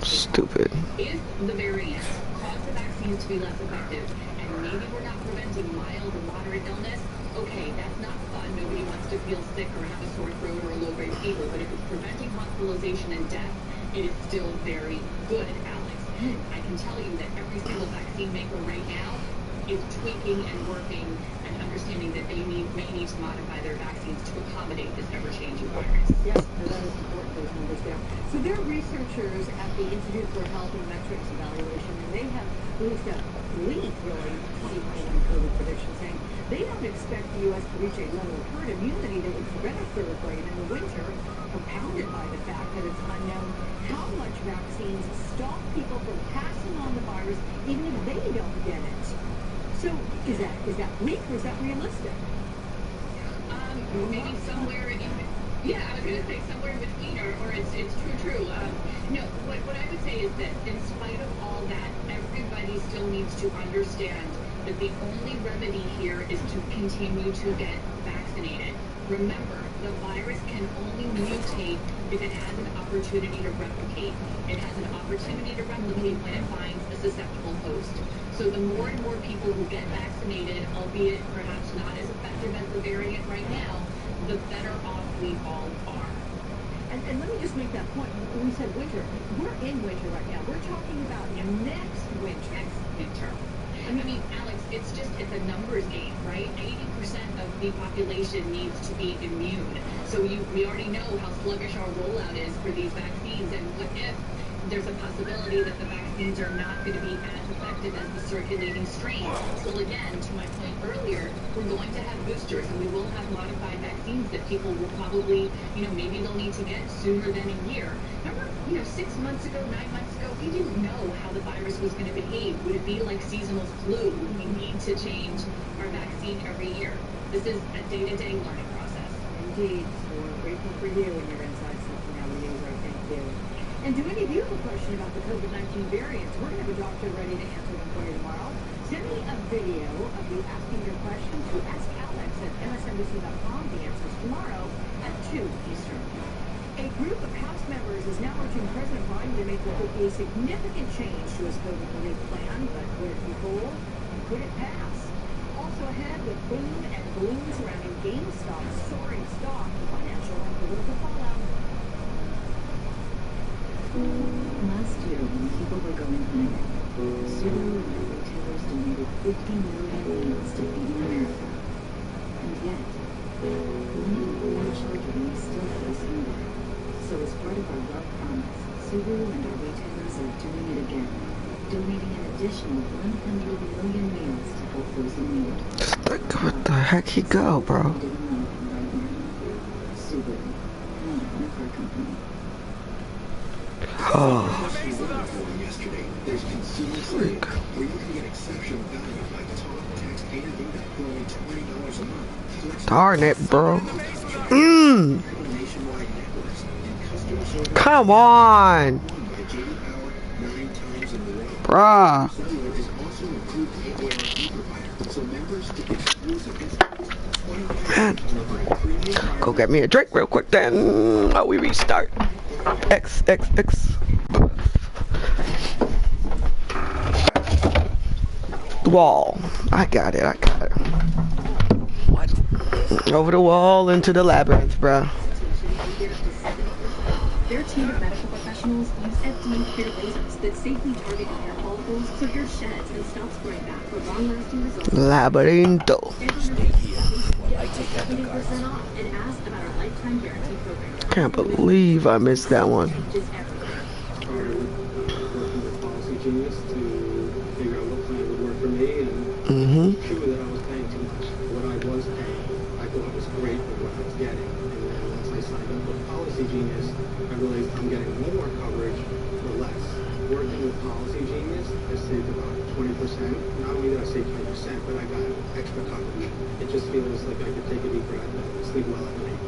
Stupid. If the variant caused the vaccines to be less effective, and maybe we're not preventing mild or moderate illness, okay, that's not fun. Nobody wants to feel sick or have a sore throat or a low-grade fever, but if it's preventing hospitalization and death, it is still very good, Alex. I can tell you that every single vaccine maker right now is tweaking and working and understanding that they may need to modify their vaccines to accommodate this ever-changing virus. Yes, that is important, those numbers there. So they're researchers at the Institute for Health and Metrics Evaluation, and they have released a leak, really, on COVID predictions, saying they don't expect the U.S. to reach a level of herd immunity that would prevent a third wave in the winter, compounded by the fact that it's unknown how much vaccine vaccines stop people from passing on the virus even if they don't get it. So is that weak or is that realistic? Maybe somewhere in, yeah, I was going to say somewhere in between, or it's true. No, what I would say is that in spite of all that, everybody still needs to understand that the only remedy here is to continue to get vaccinated. Remember, the virus can only mutate if it has an opportunity to replicate. It has an opportunity to replicate when it finds a susceptible host. So the more and more people who get vaccinated, albeit perhaps not as effective as the variant right now, the better off we all are. And let me just make that point. When we said winter, we're in winter right now. We're talking about next winter. I mean, Alex, it's a numbers game, right? 80% of the population needs to be immune. So we already know how sluggish our rollout is for these vaccines, and what if there's a possibility that the vaccines are not going to be as effective as the circulating strains? Well, again, to my point earlier, we're going to have boosters, and we will have modified vaccines that people will probably, maybe they'll need to get sooner than a year. Remember, 6 months ago, 9 months ago, we didn't know how the virus was going to behave. Would it be like seasonal flu? Would we need to change our vaccine every year? This is a day-to-day learning process. Indeed. So we're grateful for you and your insights. Thank you. And do any of you have a question about the COVID-19 variants? We're going to have a doctor ready to answer them for you tomorrow. Send me a video of you asking your question to askalex@msnbc.com. The answers tomorrow at 2 Eastern. A group of House members is now urging President Biden to make what would be a significant change to his COVID relief plan, but would it be full? Could it pass? Also ahead, the boom and gloom surrounding GameStop's soaring stock, financial and political fallout. Last year, when people were going hungry, Subaru and retailers donated 50 million meals to feeding America. And yet, many poor children may still face hunger. So as part of our love promise, Subaru and our retailers are doing it again, donating an additional 100 million meals to help those in need. Where the heck he go, bro? Subaru, one car company. Oh. Yesterday, there's consumer sale where you can get exceptional value like talk, text, and data for only $20 a month. Darn it, bro. Come on. Bruh. Man. Go get me a drink real quick then. Oh, we restart. X. Wall. I got it. What? Over the wall into the labyrinth, bruh. Their team of medical professionals use FDA-cleared lasers that safely target your hair follicles, so hair sheds and stops growing back for long-lasting results. Labyrinto. I take that to cards. And ask about our lifetime guarantee program. Can't believe I missed that one. True that I was paying too much. What I was paying, I thought was great for what I was getting. And then once I signed up with Policy Genius, I realized I'm getting more coverage for less. Working with Policy Genius, I saved about 20%. Not only did I save 20%, but I got extra coverage. It just feels like I could take a deep breath and sleep well at night.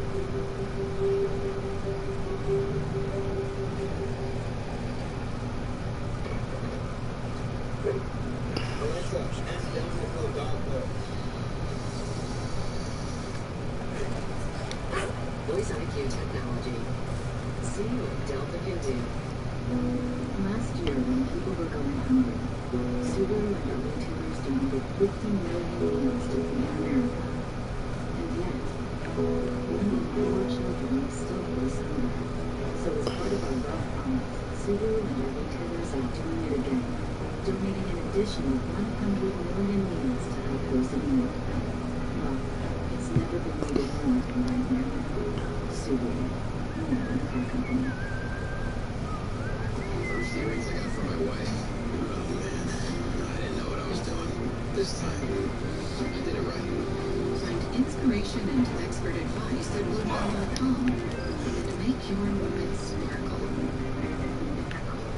Voice IQ technology. See what Delta can do. Last year, when people were going hungry, Subaru and our retailers donated 50 million meals to feed America. And yet, many poor children may still face hunger. So as part of our love promise, Subaru and our retailers are doing it again, donating an additional 100 million meals to help those in need. Well, it's never been needed more than right now. Subaru, one car company. First earrings I got from my wife. Oh man, I didn't know what I was doing. This time, I did it right. Find inspiration and expert advice at woodlawn.com to make your moments sparkle.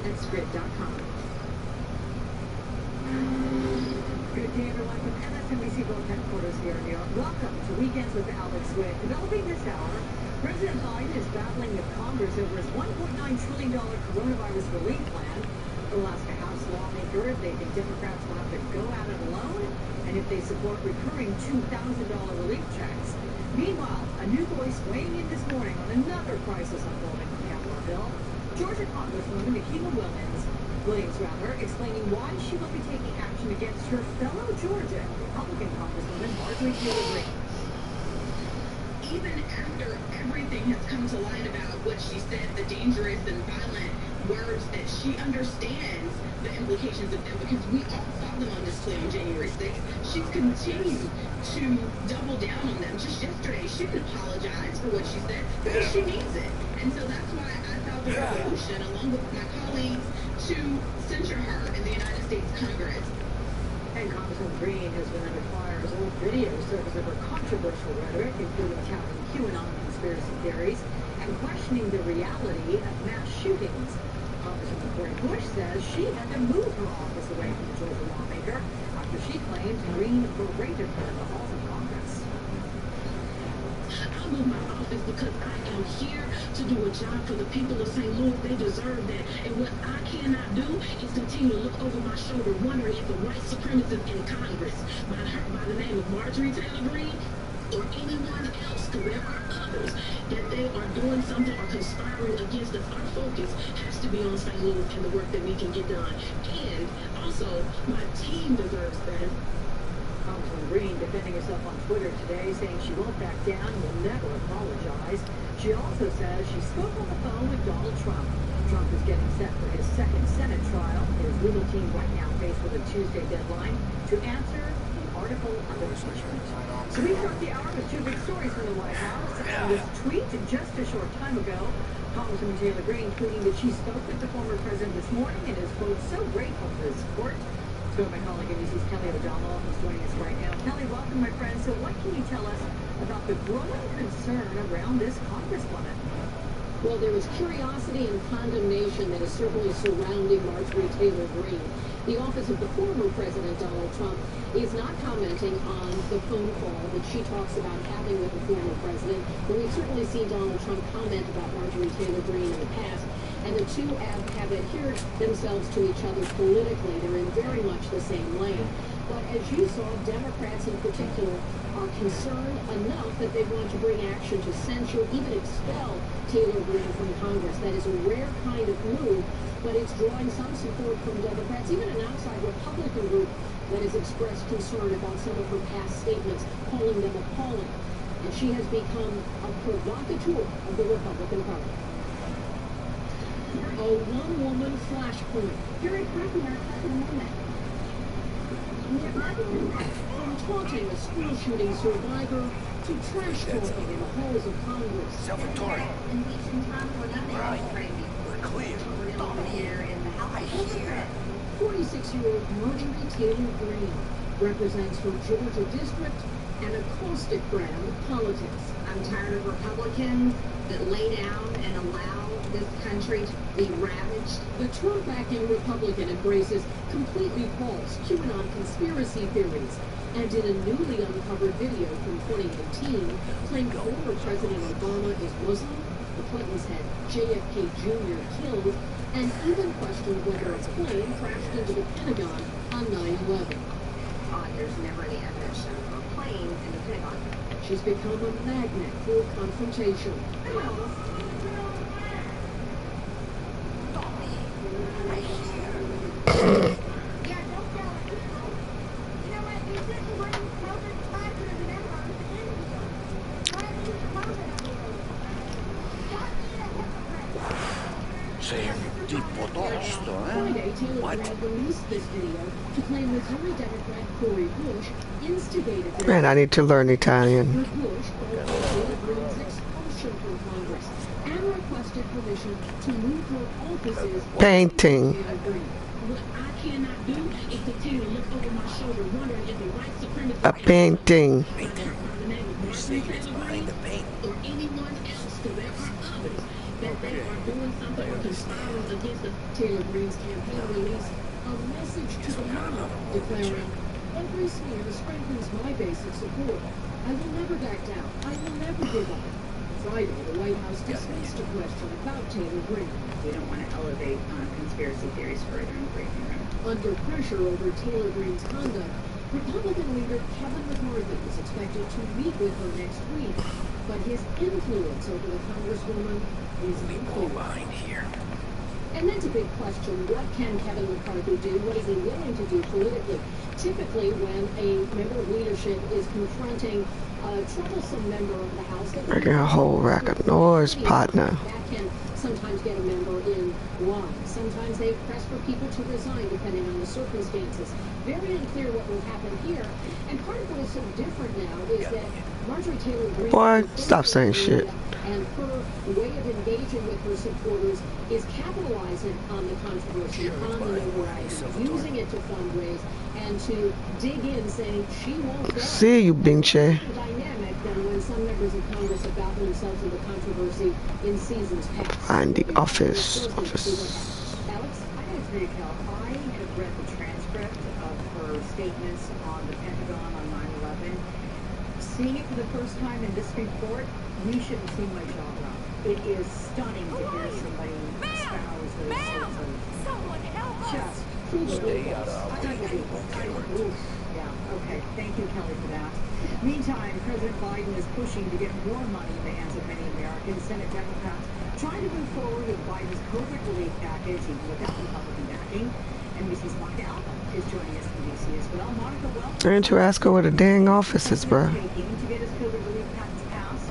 At grid.com. Good day, everyone, from MSNBC World Headquarters here in New York. Welcome to Weekends with Alex Witt. Developing this hour, President Biden is battling with Congress over his $1.9 trillion coronavirus relief plan. He'll ask a House lawmaker if they think Democrats will have to go at it alone, and if they support recurring $2,000 relief checks. Meanwhile, a new voice weighing in this morning on another crisis unfolding on Capitol Hill. Georgia Congresswoman Williams, explaining why she will be taking action against her fellow Georgia Republican Congresswoman Marjorie Taylor Greene. Even after everything has come to light about what she said, the dangerous and violent words that she understands the implications of them, because we all saw them on display on January 6th. She's continued to double down on them. Just yesterday, she didn't apologize for what she said because she means it. And so that's why I filed a resolution along with my colleagues to censure her in the United States Congress. And Congresswoman Greene has been under fire as old video surfaces of her controversial rhetoric, including touting QAnon conspiracy theories and questioning the reality of mass shootings. Congresswoman Cori Bush says she had to move her office away from the Georgia lawmaker after she claimed Greene berated her in the halls of Congress. I move my office because I am here to do a job for the people of St. Louis. They deserve that. And what I cannot do is continue to look over my shoulder wondering if a white supremacist in Congress by the name of Marjorie Taylor Greene or anyone else, because there are others, that they are doing something or conspiring against us. Our focus has to be on St. Louis and the work that we can get done. And also, my team deserves better. Congresswoman Greene defending herself on Twitter today, saying she won't back down and will never apologize. She also says she spoke on the phone with Donald Trump. Trump is getting set for his second Senate trial. His legal team right now faced with a Tuesday deadline to answer the article of impeachment. So we start the hour with two big stories from the White House. And this tweet just a short time ago, Congresswoman Taylor Greene tweeting that she spoke with the former president this morning and is, quote, so grateful for his support. So my colleague NBC's Kelly O'Donnell is joining us right now. Kelly, welcome, my friend. So what can you tell us about the growing concern around this congresswoman? Well, there is curiosity and condemnation that is certainly surrounding Marjorie Taylor Greene. The office of the former President Donald Trump is not commenting on the phone call that she talks about having with the former president, but we've certainly seen Donald Trump comment about Marjorie Taylor Greene in the past. And the two have adhered themselves to each other politically. They're in very much the same lane. But as you saw, Democrats in particular are concerned enough that they want to bring action to censure, even expel Taylor Greene from Congress. That is a rare kind of move, but it's drawing some support from Democrats, even an outside Republican group that has expressed concern about some of her past statements, calling them appalling. And she has become a provocateur of the Republican Party. A one-woman flashpoint. You're exactly our second woman. From taunting a school shooting survivor to trash talking in the halls of Congress. Salvatore. Right. We're clear. I hear. 46-year-old Marjorie Taylor Greene represents her Georgia district and a caustic brand of politics. I'm tired of Republicans that lay down and allow this country to be ravaged. The Trump-backing Republican embraces completely false QAnon conspiracy theories, and in a newly uncovered video from 2018, claimed former President Obama is Muslim, the Clintons had JFK Jr. killed, and even questioned whether a plane crashed into the Pentagon on 9/11. There's never any evidence of a plane in the Pentagon. She's become a magnet for confrontation. Sei un tipo tosto, Friday, Taylor What? Greene released this video to claim Missouri Democrat Cori Bush instigated the Man, I need to learn Italian. Bush called for Taylor Greene's expulsion from Congress and requested permission to move her offices. Painting. What I cannot do is continue to look over my shoulder wondering if the white supremacist A painting. or anyone else, because there are others, that they are doing something or conspiring against the Taylor Greene's campaign released a message to the mob declaring, "Every smear strengthens my basic support. I will never back down. I will never give up." Friday, the White House dismissed a question about Taylor Greene. We don't want to elevate conspiracy theories further in the briefing room. Under pressure over Taylor Greene's conduct, Republican leader Kevin McCarthy is expected to meet with her next week, but his influence over the Congresswoman is unclear. here. And that's a big question. What can Kevin McCarthy do? What is he willing to do politically? Typically, when a member of leadership is confronting a troublesome member of the House, making a whole rack of noise, partner. That can sometimes get a member in line. Sometimes they press for people to resign, depending on the circumstances. Very unclear what will happen here. And part of what is so different now is that Marjorie Taylor Greene... Boy, stop saying shit. And her way of engaging with her supporters is capitalizing on the controversy, on the notoriety, using it to fundraise and to dig in, saying she won't go. See you, Binche. Dynamic than when some members of Congress have gotten themselves into controversy in seasons past. Find the office. Alex, I gotta tell you, Cal, I have read the transcript of her statements on the Pentagon on 9/11. Seeing it for the first time in this report, we shouldn't see my jaw drop. It is stunning to hear somebody espouse those sorts of just Stay out of yeah, okay. Thank you, Kelly, for that. Meantime, President Biden is pushing to get more money in the hands of many Americans. Senate Democrats trying to move forward with Biden's COVID relief package, even without Republican backing. NBC's Monica Alba is joining us from DC as well. Monica, welcome. Turn to ask her where the dang office is, bro. To get his COVID relief package passed.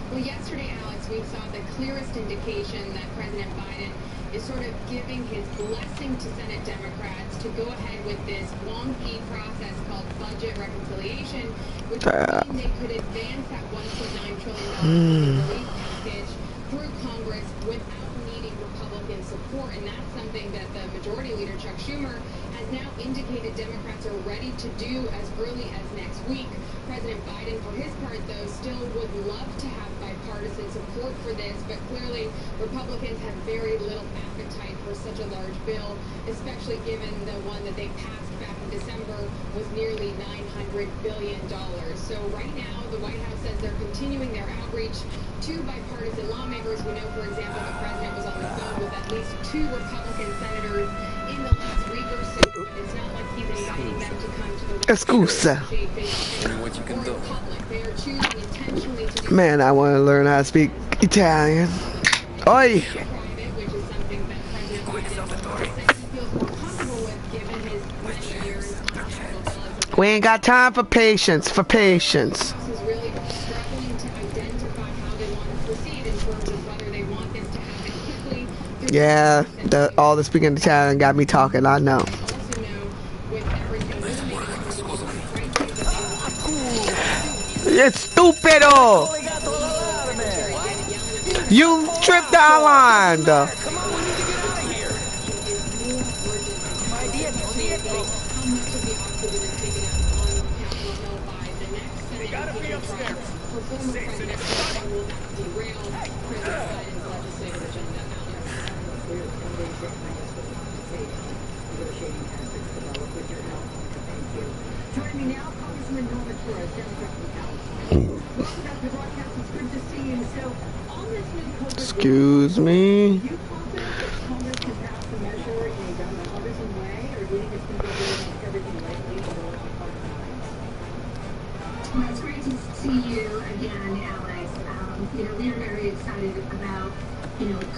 Well, yesterday, Alex, we saw the clearest indication that President Biden is sort of giving his blessing to Senate Democrats to go ahead with this wonky process called budget reconciliation, which would mean they could advance that $1.9 trillion relief package through Congress without needing Republican support. And that's something that the Majority Leader, Chuck Schumer, has now indicated Democrats are ready to do as early as next week. President Biden, for his part, though, still would love to have bipartisan support for this, but clearly Republicans have very little appetite for such a large bill, especially given the one that they passed back in December was nearly $900 billion. So right now, the White House says they're continuing their outreach to bipartisan lawmakers. We know, for example, the president was on the phone with at least 2 Republican senators in the last week or so. It's not like he's inviting them to come to the White House. What you can do. They are choosing intentionally to do Man, I want to learn how to speak Italian. Oi! We ain't got time for patience. Yeah, all the speaking Italian got me talking, I know. It's stupido! You tripped the line! They gotta be upstairs. Joining me now, Congressman Norman Torres, Democrat from California. Welcome back to the broadcast. It's good to see you. So, on this new COVID Excuse me. are you confident that Congress can pass the measure in a bipartisan way, or do you think it's going to go against everything lately and go on partisan lines? Well, it's great to see you again, Alex. We are very excited about,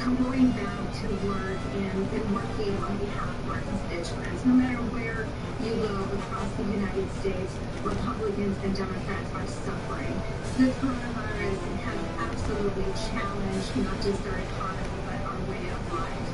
going back to work and working on behalf of our constituents. No matter where you go across the United States, Republicans and Democrats are suffering. The coronavirus has absolutely challenged not just our economy, but our way of life.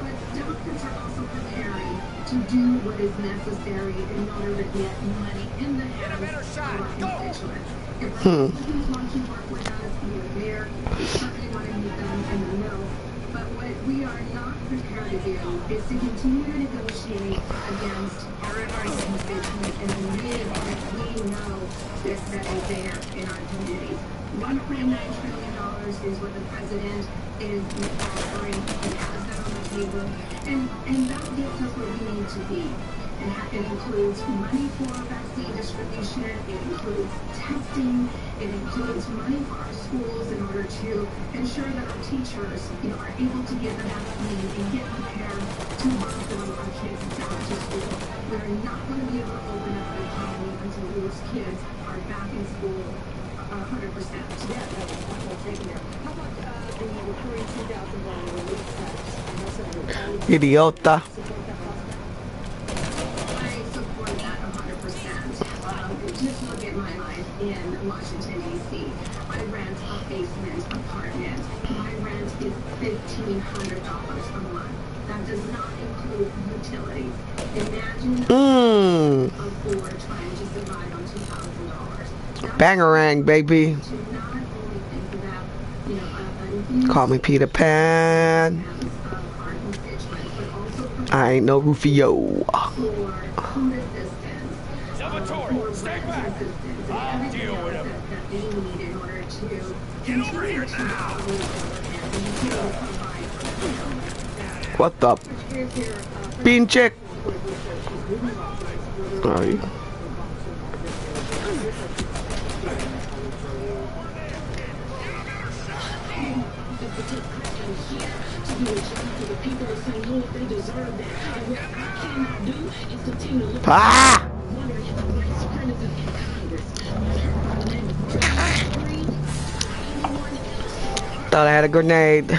But Democrats are also preparing to do what is necessary in order to get money in the hands of our constituents. If Republicans want to work with us, we are there. We certainly want to meet them in the middle. But what we are not prepared to do is to continue to negotiate against our constituents in the ways that we know that are there in our communities. $1.9 trillion is what the president is offering and has that on the table. And that gets us where we need to be. It includes money for vaccine distribution, it includes testing, it includes money for our schools in order to ensure that our teachers, are able to give the vaccine and get prepared to welcome our kids back to school. We're not going to be able to open up the economy until those kids are back in school 100%. Yeah, we'll take it. How about the recurring $2,000 relief tax? I know some of your colleagues Idiota. Just look at my life in Washington, D.C. I rent a basement apartment. My rent is $1,500 a month. That does not include utilities. Imagine afford trying to survive on $2,000. Bangarang, baby. Call me Peter Pan. I ain't no Rufio. Stay back! I'll deal with him. Get over here now! What the? Pinche. Ay. Ah! Thought I had a grenade.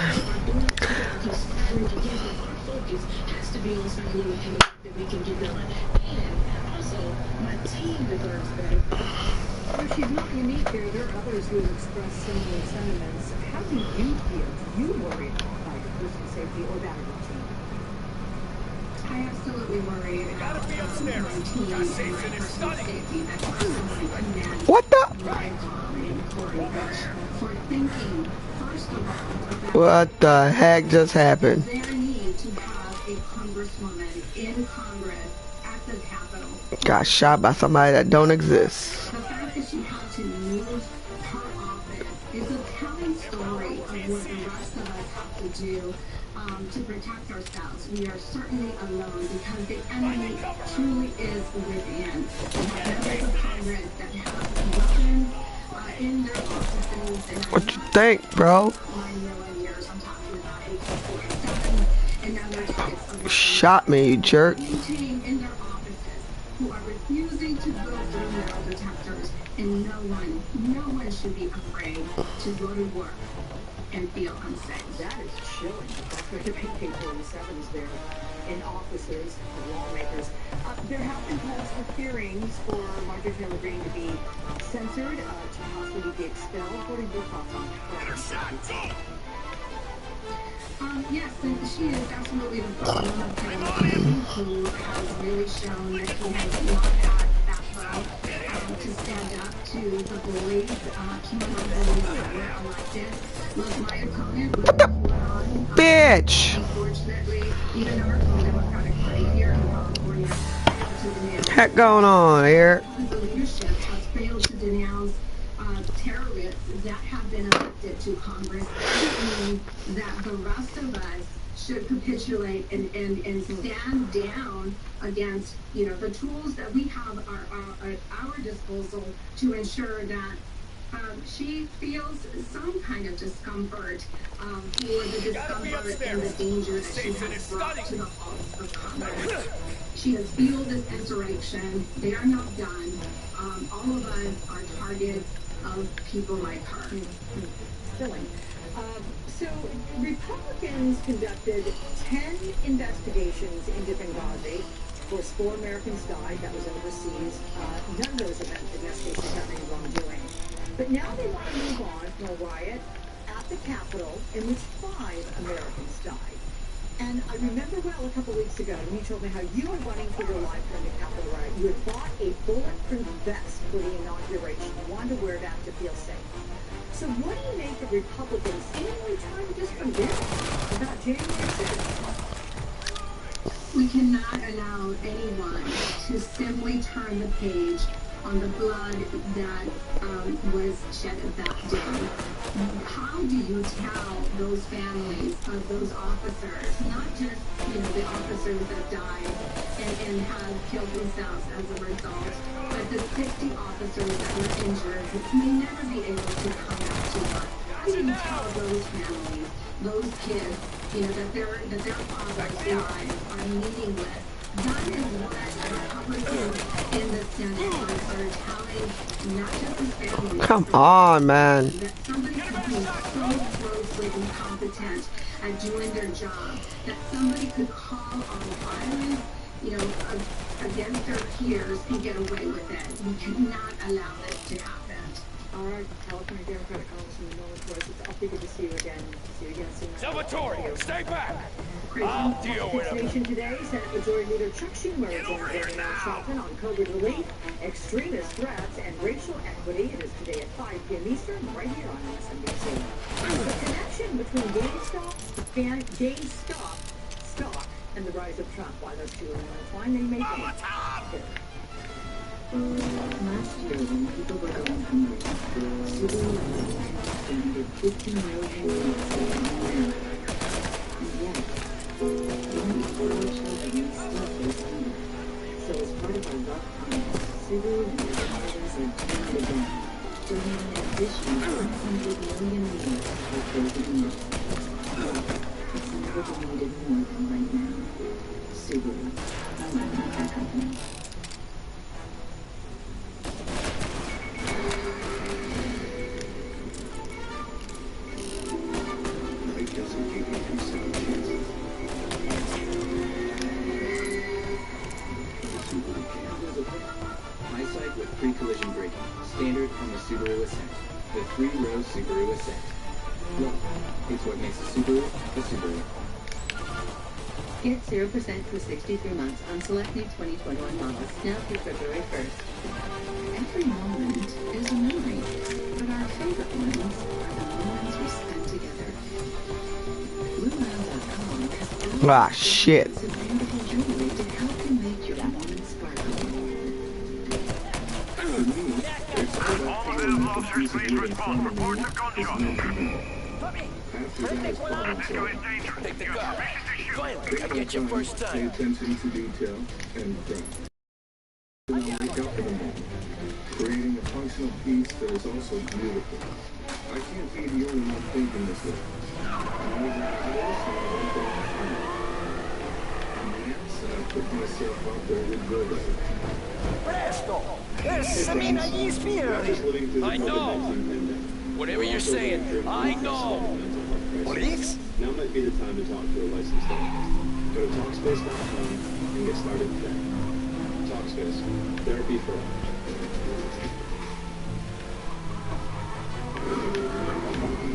She's not unique here. There are others who have expressed similar sentiments. How do you feel? Do you worry about personal safety or that of your team? I absolutely worry about my team and my personal safety. I personally commend What the? my colleague, Cory Bush, for thinking, first of all, about What the heck just happened? their need to have a congresswoman in Congress at the Capitol. Got shot by somebody that don't exist. The fact that she had to lose her office is a telling story of what the rest of us have to do to protect ourselves. We are certainly alone because the enemy truly is within. We have members of Congress that have weapons in their offices. And What you think, bro? 9 million years, I'm talking about AK-47 and other types of Shot me, you jerk. maintained in their offices who are refusing to go through metal detectors, and no one should be afraid to go to work and feel unsafe. That is chilling. There could be AK-47s there in offices, lawmakers. There have been calls for hearings for Marjorie Taylor Greene to be censored, to possibly be expelled. What are your thoughts on that? Yes, and she is absolutely the problem of who has really shown that he has not had that well to stand up to the bullies, bullies that were elected. Look, my opponent was on. Bitch! Unfortunately, even our Democratic Party here in California failed to denounce. Heck going on here? The leadership has failed to denounce terrorists that have been elected to Congress. Doesn't mean that the rest of us should capitulate and stand down against, the tools that we have are at our disposal to ensure that she feels some kind of discomfort for the discomfort and the danger that she has brought to the halls of Congress. She has fueled this insurrection. They are not done. All of us are targets of people like her. Silly. So Republicans conducted 10 investigations into Benghazi. Of course, 4 Americans died. That was overseas. None of those investigations have any wrongdoing. But now they want to move on from a riot at the Capitol in which 5 Americans died. And I remember well a couple weeks ago when you told me how you were running for your life during the Capitol riot. You had bought a bulletproof vest for the inauguration. You wanted to wear that to feel safe. So what do you make of Republicans seemingly trying to just forget about January 6th? We cannot allow anyone to simply turn the page on the blood that was shed that day. How do you tell those families of those officers, not just, the officers that died and have killed themselves as a result, but the 60 officers that were injured may never be able to come back to work? How do you tell those families, those kids, that their fathers' lives are meaningless? That is what Republicans in the Senate are telling not just the families. Come on, man. That somebody could be so grossly incompetent at doing their job that somebody could call on violence, against their peers and get away with it. We cannot allow this to happen. All right, California Democratic Congressman Nolan Torres, it's awfully good to see you again. See you again soon. Salvatore, stay back! Crazy I'll deal with him. Nation today, Senate Majority Leader Chuck Schumer joined Governor Al Sharpton on COVID relief, extremist threats, and racial equity. It is today at 5 p.m. Eastern, right here on MSNBC. The connection between GameStop stock and the rise of Trump. Why those two are intertwined, they may think. Last year, when people were going hungry, Subaru donated 50 million pieces in America. And yet, 24 children still face hunger. So as part of our love promise, Subaru and its partners are doing it again, donating an additional 100 million meals for those in need. But it's never been needed more than right now. Subaru, a Latin company. Eyesight with pre-collision braking, standard from a Subaru Ascent. The 3-row Subaru Ascent. Look, it's what makes a Subaru a Subaru. Get 0% for 63 months on select new 2021 models now through February 1st. Every moment is a memory, but our favorite moments are the moments we spend together. BlueNile.com has Shit. beautiful jewelry to help you make your moments sparkle. All available officers, please respond. Reports of gunshot. Take the car. Finally, I get your first Pay time. attention to detail and creating a functional piece that is also beautiful. I can't be the only one thinking this way. I put myself out there with good. Presto! Semina gli spiriti! I know! Whatever you're saying, I know! Police? Now might be the time to talk to a licensed therapist. Go to Talkspace.com and get started today. Talkspace. Therapy for all.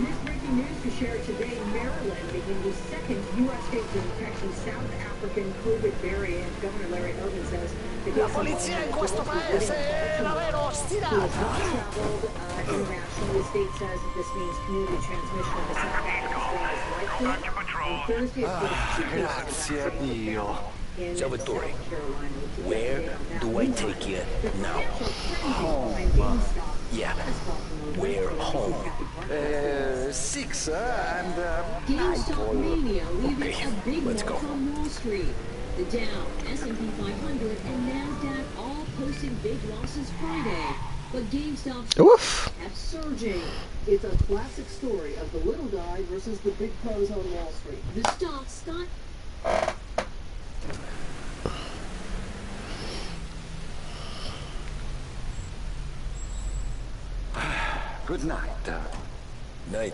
This breaking news to share today, Maryland became the second U.S. state to detect the South African COVID variant. Governor Larry Hogan says the La polizia in questo paese è davvero ostinata. Traveled internationally. The state says that this means community transmission of the South African strain is likely. On Thursday, Grazie a Dio. Salvatore, where do I take you now? Home. Yeah, where home? 6 and GameStop mania leaving Okay, a big let's mark go. on Wall Street. The Dow, S&P 500, and NASDAQ all posting big losses Friday. But GameStop Oof. kept surging. It's a classic story of the little guy versus the big pros on Wall Street. The stocks got good night. Night.